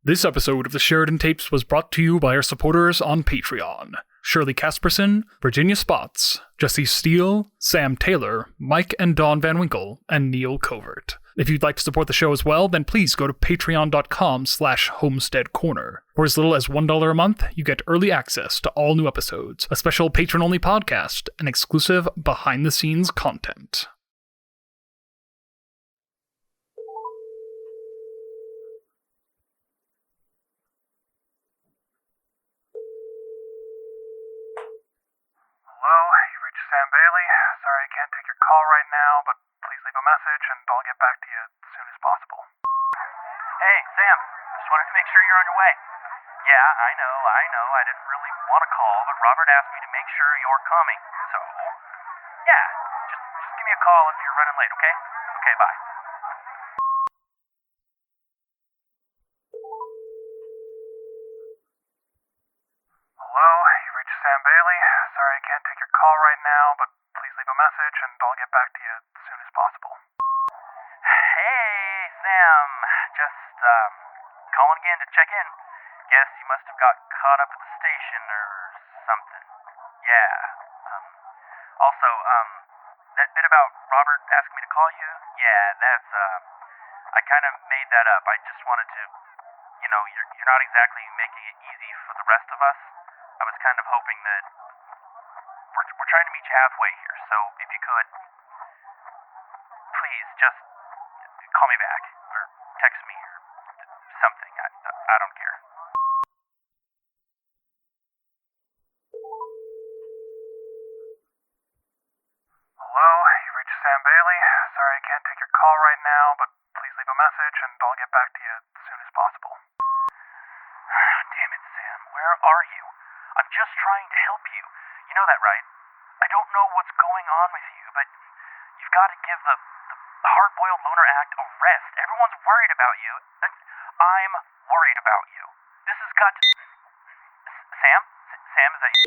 This episode of the Sheridan Tapes was brought to you by our supporters on Patreon. Shirley Casperson, Virginia Spots, Jesse Steele, Sam Taylor, Mike and Dawn Van Winkle, and Neil Covert. If you'd like to support the show as well, then please go to patreon.com/homesteadcorner. For as little as $1 a month, you get early access to all new episodes, a special patron-only podcast, and exclusive behind-the-scenes content. Hello, you reached Sam Bailey. Sorry I can't take your call right now, but please leave a message and I'll get back to you as soon as possible. Hey, Sam. Just wanted to make sure you're on your way. Yeah, I know. I didn't really want to call, but Robert asked me to make sure you're coming. So, yeah, just give me a call if you're running late, okay? Okay, bye. Hello, you reached Sam Bailey. Sorry I can't take your call right now, but please leave a message and I'll get back to you as soon as possible. Hey, Sam. Just, calling again to check in. Guess you must have got caught up at the station or something. Yeah. Also, that bit about Robert asking me to call you? Yeah, that's, I kind of made that up. I just wanted to, you're not exactly making it easy for the rest of us. I was kind of hoping that we're trying to meet you halfway here, so if you could, please just call me back, or text me, or something. I don't care. Hello, you reached Sam Bailey. Sorry I can't take your call right now, but please leave a message and I'll get back to you as soon as possible. Damn it, Sam. Where are you? I'm just trying to help you. You know that, right? I don't know what's going on with you, but you've got to give the hard-boiled loner act a rest. Everyone's worried about you. I'm worried about you. This has got to... Sam? Sam, is that you?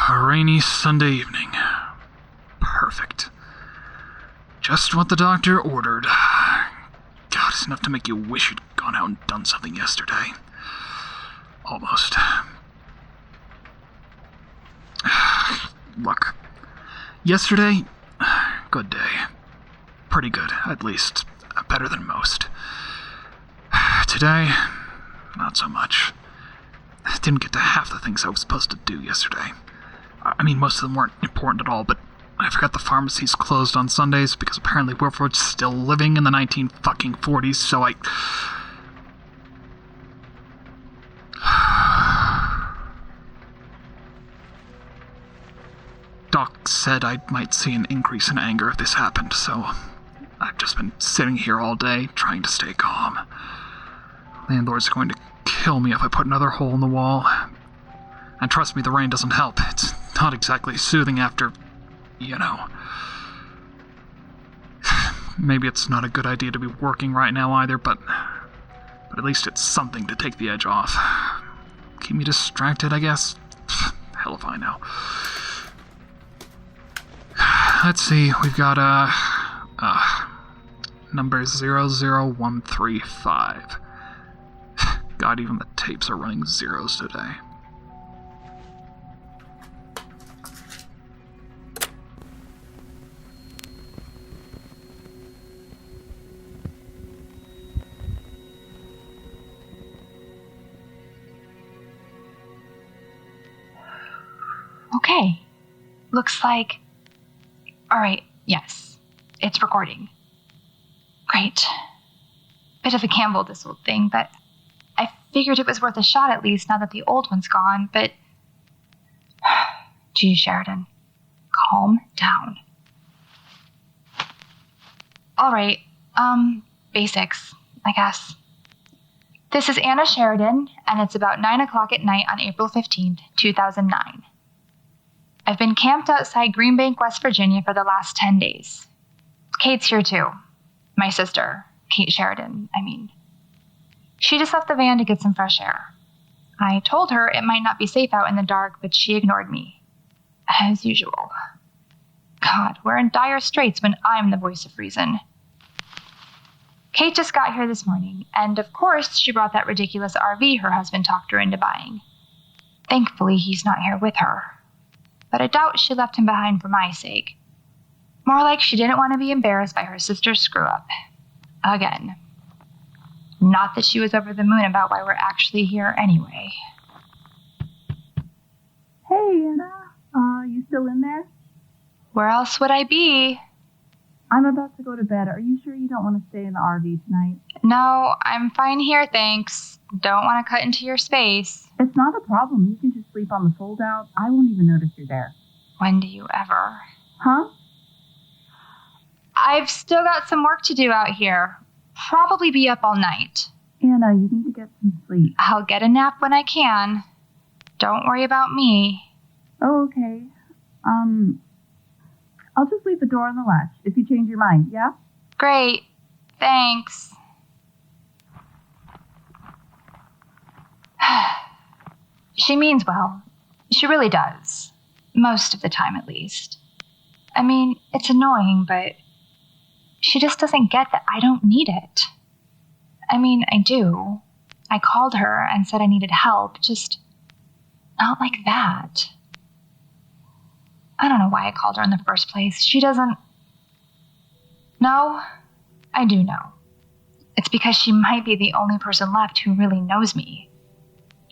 A rainy Sunday evening. Perfect. Just what the doctor ordered. God, it's enough to make you wish you'd gone out and done something yesterday. Almost. Look. Yesterday, good day. Pretty good, at least. Better than most. Today, not so much. Didn't get to half the things I was supposed to do yesterday. I mean, most of them weren't important at all, but I forgot the pharmacies closed on Sundays because apparently we're still living in the 1940s, so I... Doc said I might see an increase in anger if this happened, so I've just been sitting here all day trying to stay calm. Landlord's going to kill me if I put another hole in the wall. And trust me, the rain doesn't help. It's not exactly soothing after, Maybe it's not a good idea to be working right now either, but at least it's something to take the edge off. Keep me distracted, I guess. Hell if I know. Let's see, we've got, number 00135. God, even the tapes are running zeros today. Okay. Looks like... Alright, yes. It's recording. Great. Bit of a gamble, this old thing, but I figured it was worth a shot at least now that the old one's gone, but... Gee, Sheridan, calm down. All right, basics, I guess. This is Anna Sheridan, and it's about 9 o'clock at night on April 15th, 2009. I've been camped outside Green Bank, West Virginia for the last 10 days. Kate's here too. My sister, Kate Sheridan, I mean. She just left the van to get some fresh air. I told her it might not be safe out in the dark, but she ignored me. As usual. God, we're in dire straits when I'm the voice of reason. Kate just got here this morning, and of course she brought that ridiculous RV her husband talked her into buying. Thankfully, he's not here with her. But I doubt she left him behind for my sake. More like she didn't want to be embarrassed by her sister's screw-up. Again. Not that she was over the moon about why we're actually here anyway. Hey, Anna. You still in there? Where else would I be? I'm about to go to bed. Are you sure you don't want to stay in the RV tonight? No, I'm fine here, thanks. Don't want to cut into your space. It's not a problem. You can just sleep on the fold-out. I won't even notice you're there. When do you ever? Huh? I've still got some work to do out here. Probably be up all night. Anna, you need to get some sleep. I'll get a nap when I can. Don't worry about me. Oh, okay. I'll just leave the door on the latch if you change your mind, yeah? Great. Thanks. She means well. She really does. Most of the time, at least. I mean, it's annoying, but she just doesn't get that I don't need it. I mean, I do. I called her and said I needed help, just not like that. I don't know why I called her in the first place. She doesn't... No, I do know. It's because she might be the only person left who really knows me.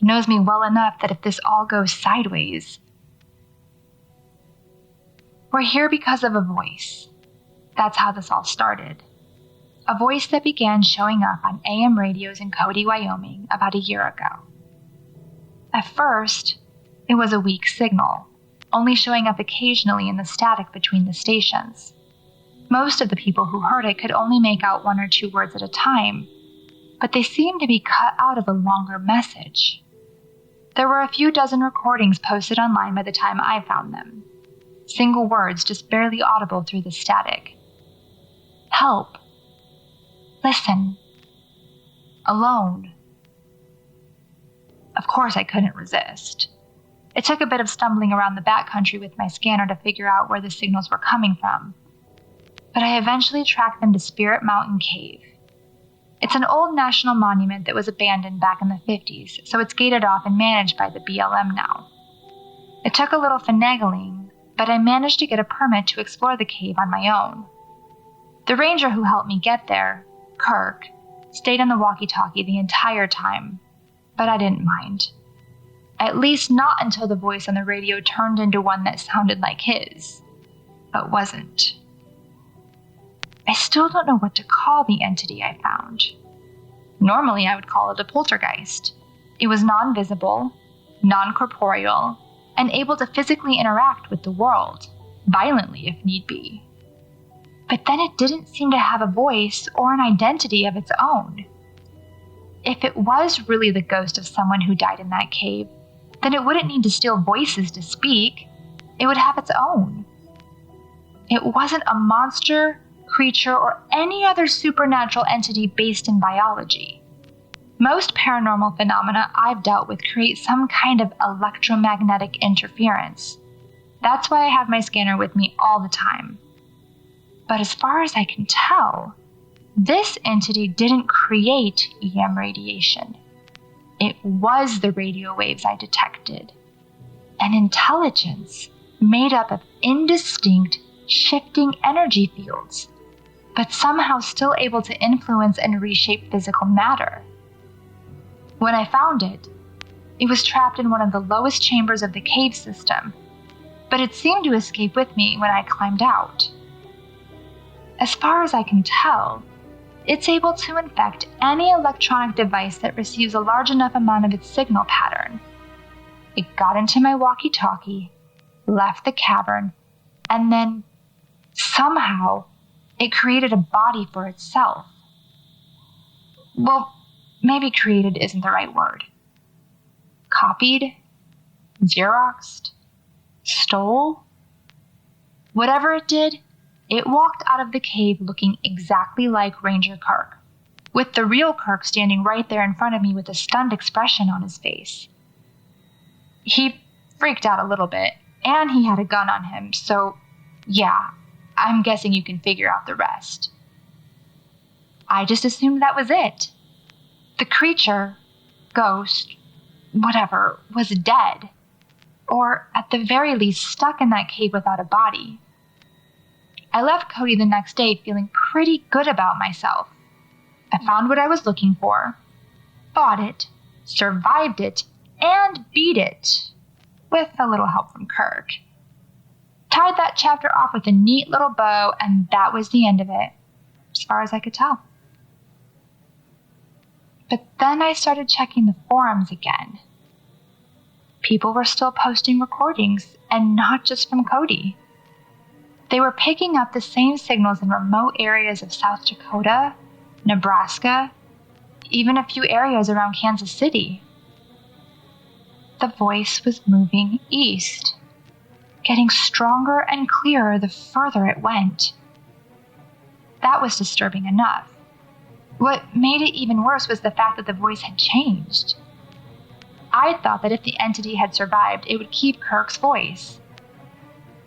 Knows me well enough that if this all goes sideways... We're here because of a voice. That's how this all started. A voice that began showing up on AM radios in Cody, Wyoming about a year ago. At first, it was a weak signal, only showing up occasionally in the static between the stations. Most of the people who heard it could only make out 1 or 2 words at a time, but they seemed to be cut out of a longer message. There were a few dozen recordings posted online by the time I found them. Single words just barely audible through the static. Help. Listen. Alone. Of course I couldn't resist. It took a bit of stumbling around the backcountry with my scanner to figure out where the signals were coming from, but I eventually tracked them to Spirit Mountain Cave. It's an old national monument that was abandoned back in the 50s, so it's gated off and managed by the BLM now. It took a little finagling, but I managed to get a permit to explore the cave on my own. The ranger who helped me get there, Kirk, stayed on the walkie-talkie the entire time, but I didn't mind. At least not until the voice on the radio turned into one that sounded like his, but wasn't. I still don't know what to call the entity I found. Normally I would call it a poltergeist. It was non-visible, non-corporeal, and able to physically interact with the world, violently if need be. But then it didn't seem to have a voice or an identity of its own. If it was really the ghost of someone who died in that cave, then it wouldn't need to steal voices to speak. It would have its own. It wasn't a monster, creature, or any other supernatural entity based in biology. Most paranormal phenomena I've dealt with create some kind of electromagnetic interference. That's why I have my scanner with me all the time. But as far as I can tell, this entity didn't create EM radiation. It was the radio waves I detected. An intelligence made up of indistinct, shifting energy fields, but somehow still able to influence and reshape physical matter. When I found it, it was trapped in one of the lowest chambers of the cave system, but it seemed to escape with me when I climbed out. As far as I can tell, it's able to infect any electronic device that receives a large enough amount of its signal pattern. It got into my walkie-talkie, left the cavern, and then, somehow, it created a body for itself. Well, maybe created isn't the right word. Copied? Xeroxed? Stole? Whatever it did, it walked out of the cave looking exactly like Ranger Kirk, with the real Kirk standing right there in front of me with a stunned expression on his face. He freaked out a little bit, and he had a gun on him, so yeah, I'm guessing you can figure out the rest. I just assumed that was it. The creature, ghost, whatever, was dead, or at the very least stuck in that cave without a body. I left Cody the next day feeling pretty good about myself. I found what I was looking for, fought it, survived it, and beat it, with a little help from Kirk. Tied that chapter off with a neat little bow, and that was the end of it, as far as I could tell. But then I started checking the forums again. People were still posting recordings, and not just from Cody. They were picking up the same signals in remote areas of South Dakota, Nebraska, even a few areas around Kansas City. The voice was moving east, getting stronger and clearer the further it went. That was disturbing enough. What made it even worse was the fact that the voice had changed. I thought that if the entity had survived, it would keep Kirk's voice.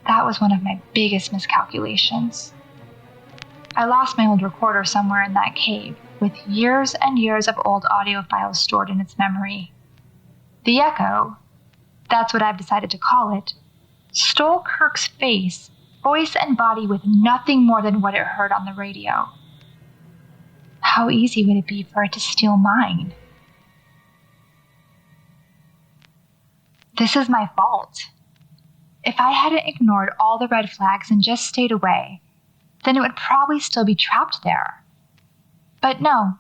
That was one of my biggest miscalculations. I lost my old recorder somewhere in that cave, with years and years of old audio files stored in its memory. The echo, that's what I've decided to call it, stole Kirk's face, voice, and body with nothing more than what it heard on the radio. How easy would it be for it to steal mine? This is my fault. If I hadn't ignored all the red flags and just stayed away, then it would probably still be trapped there. But no,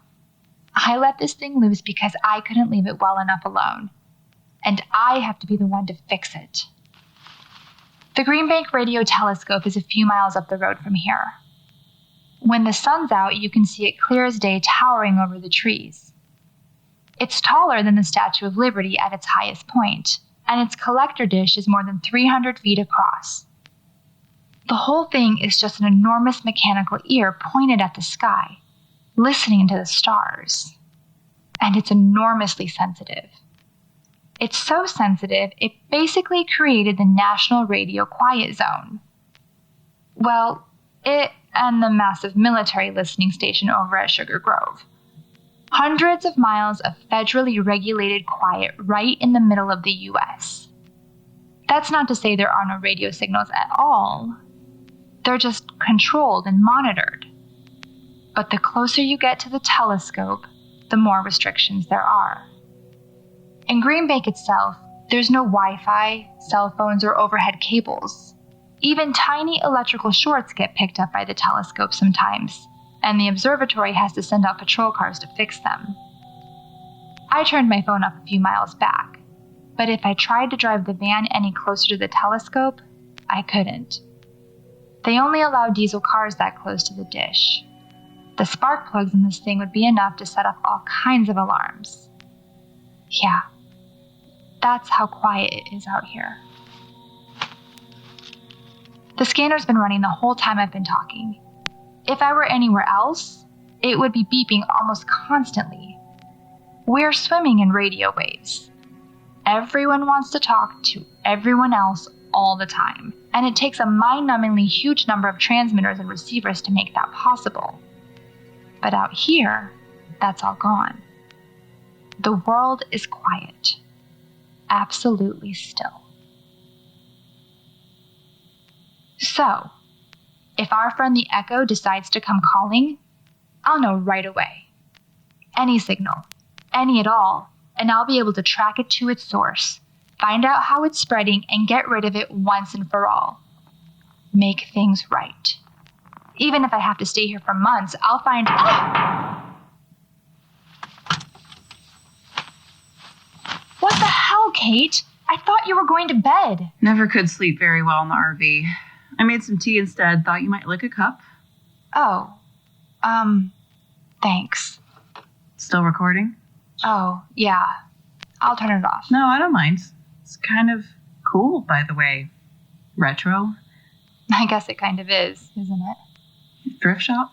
I let this thing loose because I couldn't leave it well enough alone, and I have to be the one to fix it. The Green Bank Radio Telescope is a few miles up the road from here. When the sun's out, you can see it clear as day towering over the trees. It's taller than the Statue of Liberty at its highest point, and its collector dish is more than 300 feet across. The whole thing is just an enormous mechanical ear pointed at the sky, listening to the stars. And it's enormously sensitive. It's so sensitive, it basically created the National Radio Quiet Zone. Well, it and the massive military listening station over at Sugar Grove. Hundreds of miles of federally regulated quiet right in the middle of the U.S. That's not to say there are no radio signals at all. They're just controlled and monitored. But the closer you get to the telescope, the more restrictions there are. In Green Bank itself, there's no Wi-Fi, cell phones, or overhead cables. Even tiny electrical shorts get picked up by the telescope sometimes, and the observatory has to send out patrol cars to fix them. I turned my phone up a few miles back, but if I tried to drive the van any closer to the telescope, I couldn't. They only allow diesel cars that close to the dish. The spark plugs in this thing would be enough to set off all kinds of alarms. Yeah, that's how quiet it is out here. The scanner's been running the whole time I've been talking. If I were anywhere else, it would be beeping almost constantly. We're swimming in radio waves. Everyone wants to talk to everyone else all the time, and it takes a mind-numbingly huge number of transmitters and receivers to make that possible. But out here, that's all gone. The world is quiet. Absolutely still. So, if our friend the Echo decides to come calling, I'll know right away. Any signal, any at all, and I'll be able to track it to its source, find out how it's spreading, and get rid of it once and for all. Make things right. Even if I have to stay here for months, I'll find... What the hell, Kate? I thought you were going to bed. Never could sleep very well in the RV. I made some tea instead. Thought you might like a cup. Oh. Thanks. Still recording? Oh, yeah. I'll turn it off. No, I don't mind. It's kind of cool, by the way. Retro. I guess it kind of is, isn't it? Thrift shop?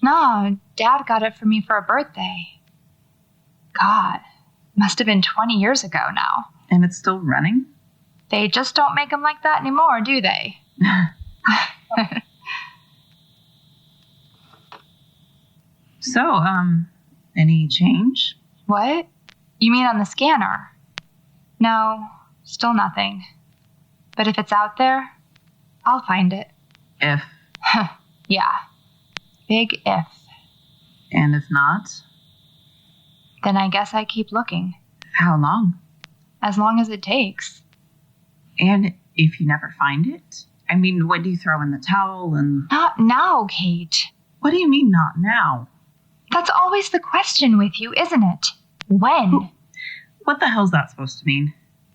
No, Dad got it for me for a birthday. God, must have been 20 years ago now. And it's still running? They just don't make them like that anymore, do they? So, any change? What? You mean on the scanner? No, still nothing. But if it's out there, I'll find it. If? Yeah. Big if. And if not? Then I guess I keep looking. How long? As long as it takes. And if you never find it? I mean, what do you throw in the towel and... Not now, Kate. What do you mean, not now? That's always the question with you, isn't it? When? What the hell's that supposed to mean?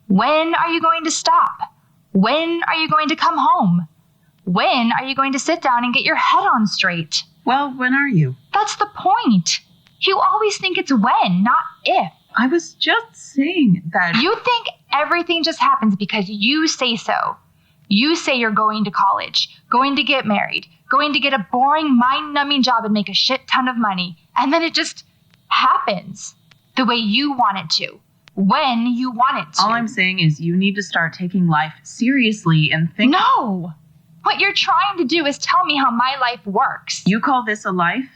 When are you going to stop? When are you going to come home? When are you going to sit down and get your head on straight? Well, when are you? That's the point. You always think it's when, not if. I was just saying that... You think everything just happens because you say so. You say you're going to college, going to get married, going to get a boring, mind-numbing job and make a shit ton of money. And then it just happens the way you want it to, when you want it to. All I'm saying is you need to start taking life seriously and think... No! What you're trying to do is tell me how my life works. You call this a life?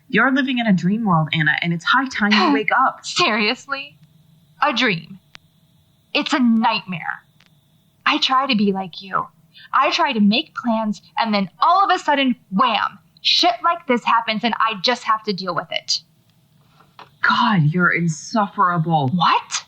You're living in a dream world, Anna, and it's high time you wake up. Seriously? A dream. It's a nightmare. I try to be like you. I try to make plans, and then all of a sudden, wham! Shit like this happens, and I just have to deal with it. God, you're insufferable. What?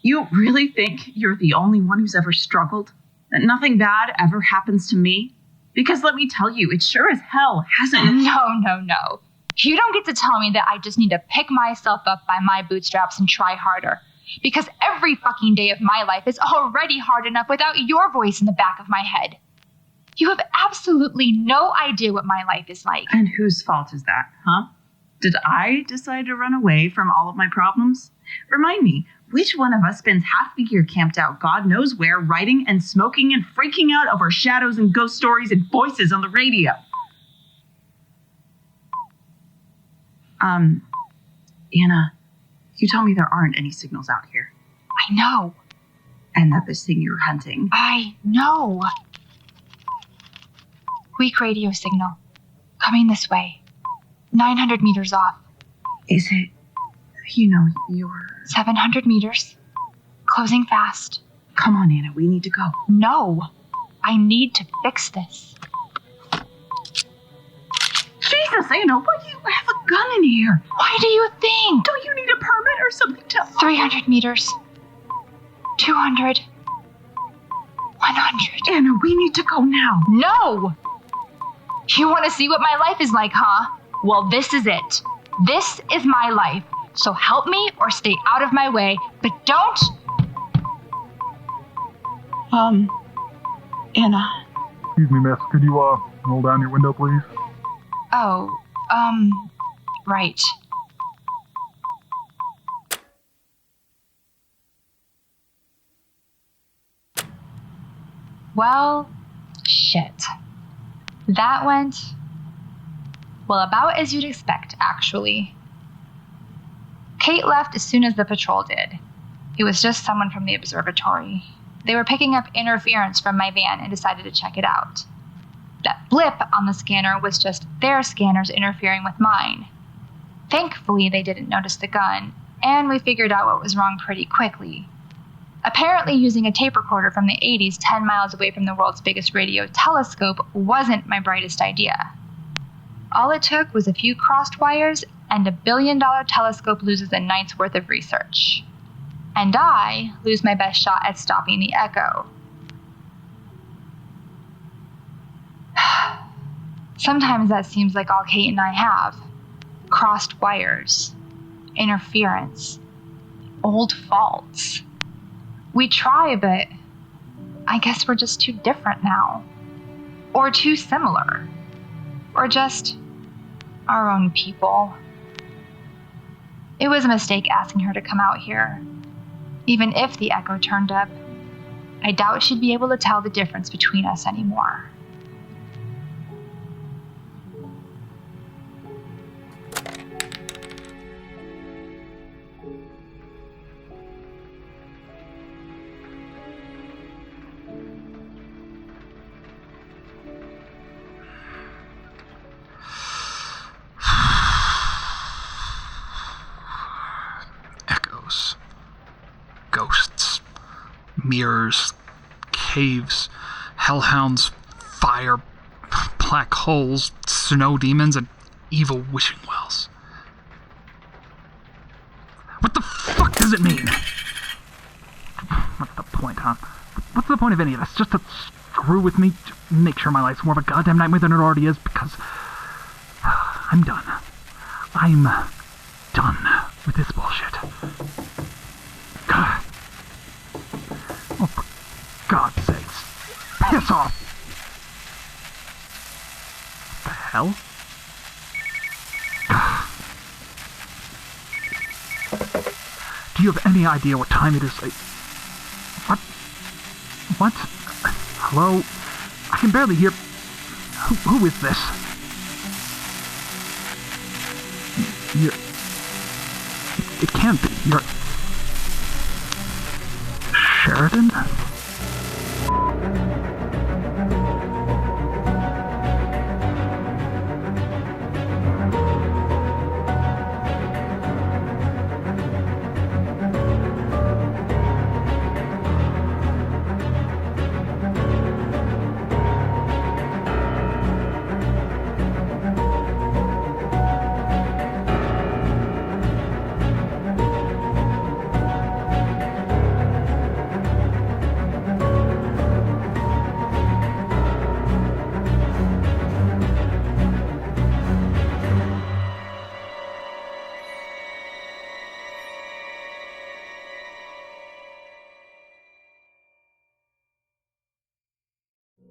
You really think you're the only one who's ever struggled? That nothing bad ever happens to me? Because let me tell you, it sure as hell hasn't. No. You don't get to tell me that I just need to pick myself up by my bootstraps and try harder. Because every fucking day of my life is already hard enough without your voice in the back of my head. You have absolutely no idea what my life is like. And whose fault is that, huh? Did I decide to run away from all of my problems? Remind me, which one of us spends half the year camped out God knows where, writing and smoking and freaking out over shadows and ghost stories and voices on the radio? Anna, you tell me there aren't any signals out here. I know. And that this thing you're hunting... I know. Weak radio signal. Coming this way. 900 meters off. Is it... you're... 700 meters. Closing fast. Come on, Anna, we need to go. No. I need to fix this. Jesus, Anna, why do you have a gun in here? Why do you think? Don't you need a permit or something to... 300 meters. 200. 100. Anna, we need to go now. No! You want to see what my life is like, huh? Well, this is it. This is my life. So help me or stay out of my way, but don't... Anna. Excuse me, miss. Could you, roll down your window, please? Oh, right. Well, shit. That went, well, about as you'd expect, actually. Kate left as soon as the patrol did. It was just someone from the observatory. They were picking up interference from my van and decided to check it out. That blip on the scanner was just their scanners interfering with mine. Thankfully, they didn't notice the gun, and we figured out what was wrong pretty quickly. Apparently, using a tape recorder from the 80s 10 miles away from the world's biggest radio telescope wasn't my brightest idea. All it took was a few crossed wires, and $1 billion telescope loses a night's worth of research. And I lose my best shot at stopping the echo. Sometimes that seems like all Kate and I have. Crossed wires, interference, old faults. We try, but I guess we're just too different now. Or too similar. Or just our own people. It was a mistake asking her to come out here. Even if the echo turned up, I doubt she'd be able to tell the difference between us anymore. Echoes. Ghosts. Mirrors. Caves. Hellhounds. Fire. Black holes. Snow demons. And evil wishing wells. What the fuck does it mean? What's the point, huh? What's the point of any of this? Just to screw with me? To make sure my life's more of a goddamn nightmare than it already is? Because I'm done. I'm done with this bullshit. God. Oh, for God's sakes. Piss off! What the hell? Do you have any idea what time it is? What? What? Hello? I can barely hear... Who is this? It can't be. You're... Sheridan?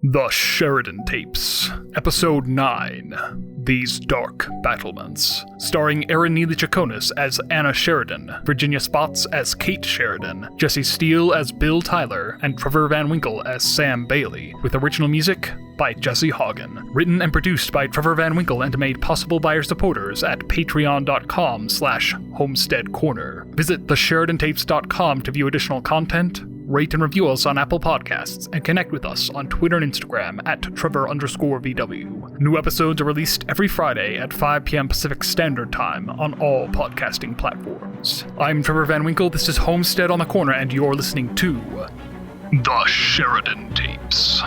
The Sheridan Tapes, Episode 9, These Dark Battlements, starring Erin Neely Chaconis as Anna Sheridan, Virginia Spots as Kate Sheridan, Jesse Steele as Bill Tyler, and Trevor Van Winkle as Sam Bailey, with original music by Jesse Hagen. Written and produced by Trevor Van Winkle and made possible by our supporters at patreon.com/homesteadcorner. Visit thesheridantapes.com to view additional content, rate and review us on Apple Podcasts, and connect with us on Twitter and Instagram at Trevor_VW. New episodes are released every Friday at 5 p.m. Pacific Standard Time on all podcasting platforms. I'm Trevor Van Winkle, this is Homestead on the Corner, and you're listening to The Sheridan Tapes.